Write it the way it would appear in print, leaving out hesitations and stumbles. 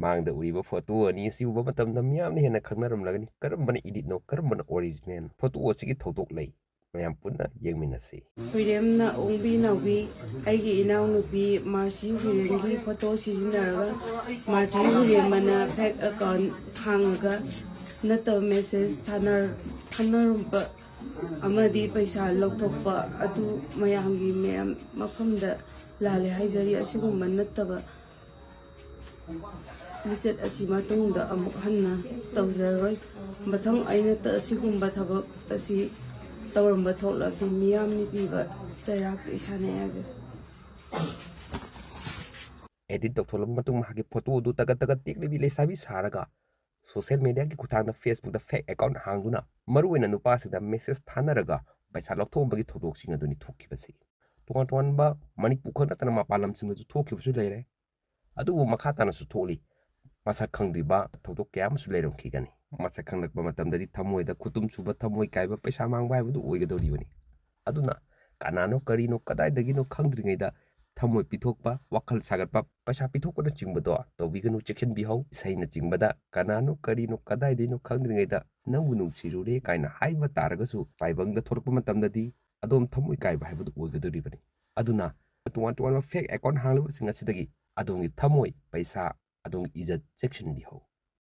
ꯃꯥꯡꯗ ꯎꯔꯤꯕ ꯐꯣꯇꯣ ꯑꯅꯤ ꯑꯁꯤ ꯎꯕ ꯃꯇꯝꯗ ꯃꯤꯌꯥꯝꯅ ꯍꯦꯟꯅ ꯈꯪꯅꯔꯝꯂꯒꯅꯤ ꯀꯔꯝꯕꯅ ꯏꯗꯤꯠꯅꯣ ꯀꯔꯝꯕꯅ ꯑꯣꯔꯤꯖꯤꯅꯦꯜ ꯐꯣꯇꯣ ꯑꯁꯤꯒꯤ ꯊꯧꯗꯣꯛ ꯂꯩ ꯃꯌꯥꯝ ꯄꯨꯟꯅ ꯌꯦꯡꯃꯤꯟꯅꯁꯤ ꯍꯨꯏꯔꯦꯝꯅ ꯑꯣꯡꯕꯤ ꯅꯥꯎꯕꯤ ꯑꯩꯒꯤ ꯏꯅꯥꯎꯅꯨꯄꯤ ꯃꯥꯔꯁꯤ ꯍꯨꯏꯔꯦꯝꯒꯤ ꯐꯣꯇꯣ ꯁꯤꯖꯤꯟꯅꯔꯒ ꯃꯥꯔꯇꯤ ꯍꯨꯏꯔꯦꯝꯕꯅ ꯐꯦꯛ ꯑꯦꯀꯥꯎꯟ ꯍꯥꯡꯉꯒ ꯅꯠꯇꯕ ꯃꯦꯁꯦꯖ ꯊꯥꯅꯔꯨꯕ ꯑꯃꯗꯤ ꯄꯩꯁꯥ ꯂꯧꯊꯣꯛꯄ ꯑꯗꯨ ꯃꯌꯥꯝꯒꯤ ꯃꯐꯝꯗ ꯂꯥꯜꯂꯦ ꯍꯥꯏꯖꯔꯤ ꯑꯁꯤꯒꯨꯝꯕ ꯅꯠꯇꯕ ꯂꯤꯆꯠ ꯑꯁꯤ ꯃꯇꯨꯡꯗ ꯑꯃꯨꯛ ꯍꯟꯅ ꯇꯧꯖꯔꯣꯏ ꯃꯊꯪ ꯑꯩꯅ ꯑꯁꯤꯒꯨꯝꯕ ꯊꯕꯛ ꯑꯁꯤ ꯇꯧꯔꯝꯕ ꯊꯣꯛꯂꯕꯗꯤ ꯃꯤꯌꯥꯝꯅ ꯄꯤꯕ ꯆꯩꯔꯥꯛꯇ ꯏꯁꯥꯅ ꯌꯥꯖꯩ edit ꯇꯧꯊꯣꯛꯂꯕ ꯃꯇꯨꯡ ꯃꯍꯥꯛꯀꯤ ꯐꯣꯇꯣ ꯑꯗꯨ ꯇꯒꯠ ꯇꯒꯠ ꯇꯦꯛꯂꯤꯕꯤ ꯂꯩꯁꯥꯕꯤ ꯁꯥꯔꯒ ꯁꯣꯁꯤꯌꯦꯜ ꯃꯤꯗꯤꯌꯥꯒꯤ ꯈꯨꯠꯊꯥꯡꯗ ꯐꯦꯁꯕꯨꯛꯇ ꯐꯦꯛ ꯑꯦꯀꯥꯎꯟ ꯍꯥꯡꯗꯨꯅ ꯃꯔꯨꯑꯣꯏꯅ ꯅꯨꯄꯥꯁꯤꯡꯗ ꯃꯦꯁꯦꯖ ꯊꯥꯅꯔꯒ ꯄꯩꯁꯥ ꯂꯧꯊꯣꯛꯑꯝꯕꯒꯤ ꯊꯧꯗꯣꯛꯁꯤꯡ ꯑꯗꯨꯅꯤ ꯊꯣꯛꯈꯤꯕꯁꯤ ꯇꯣꯉꯥꯟ ꯇꯣꯉꯥꯟꯕ ꯃꯅꯤꯄꯨꯔ ꯈꯛ ꯅꯠꯇꯅ ꯃꯄꯥꯟ ꯂꯝꯁꯤꯡꯗꯁꯨ ꯊꯣꯛꯈꯤꯕꯁꯨ ꯂꯩꯔꯦ ꯑꯗꯨꯕꯨ ꯃꯈꯥ ꯇꯥꯅꯁꯨ ꯊꯣꯛꯂꯤ ꯃꯁꯛ ꯈꯪꯗ꯭ꯔꯤꯕ ꯊꯧꯗꯣꯛ ꯀꯌꯥ ꯑꯃꯁꯨ ꯂꯩꯔꯝꯈꯤꯒꯅꯤ ꯃꯁꯛ ꯈꯪꯂꯛꯄ ꯃꯇꯝꯗꯗꯤ ꯊꯃꯣꯏꯗ ꯈꯨꯇꯨꯝ ꯁꯨꯕ ꯊꯃꯣꯏ ꯀꯥꯏꯕ ꯄꯩꯁꯥ ꯃꯥꯡꯕ ꯍꯥꯏꯕꯗꯨ ꯑꯣꯏꯒꯗꯧꯔꯤꯕꯅꯤ ꯑꯗꯨꯅ ꯀꯅꯥꯅꯣ ꯀꯔꯤꯅꯣ ꯀꯗꯥꯏꯗꯒꯤꯅꯣ ꯈꯪꯗ꯭ꯔꯤꯉꯩꯗ ꯊꯃꯣꯏ ꯄꯤꯊꯣꯛꯄ ꯋꯥꯈꯜ ꯁꯥꯒꯠꯄ ꯄꯩꯁꯥ ꯄꯤꯊꯣꯛꯄꯅꯆꯤꯡꯕꯗꯣ ꯇꯧꯕꯤꯒꯅꯨ ꯆꯦꯛꯁꯤꯟꯕꯤꯍꯧ ꯏꯁꯩꯅꯆꯤꯡꯕꯗ ꯀꯅꯥꯅꯣ ꯀꯔꯤꯅꯣ ꯀꯗꯥꯏꯗꯩꯅꯣ ꯈꯪꯗ꯭ꯔꯤꯉꯩꯗ ꯅꯪꯕꯨ ꯅꯨꯡꯁꯤꯔꯨꯔꯦ ꯀꯥꯏꯅ ꯍꯥꯏꯕ ꯇꯥꯔꯒꯁꯨ ꯇꯥꯏꯕꯪꯗ ꯊꯣꯔꯛꯄ ꯃꯇꯝꯗꯗꯤ ꯑꯗꯣꯝ ꯊꯃꯣꯏ ꯀꯥꯏꯕ ꯍꯥꯏꯕꯗꯨ ꯑꯣꯏꯒꯗꯧꯔꯤꯕꯅꯤ ꯑꯗꯨꯅ ꯇꯣꯉꯥꯟ ꯇꯣꯉꯥꯟꯕ ꯐꯦꯛ ꯑꯦꯀꯥꯎꯟ ꯍꯥꯡꯂꯤꯕꯁꯤꯡ ꯑꯁꯤꯗꯒꯤ ꯑꯗꯣꯝꯒꯤ ꯊꯃꯣꯏ ꯄꯩꯁꯥ ꯑꯗꯣꯝꯒꯤ ꯏꯖꯠ ꯆꯦꯛꯁꯤꯟꯕꯤꯍꯧ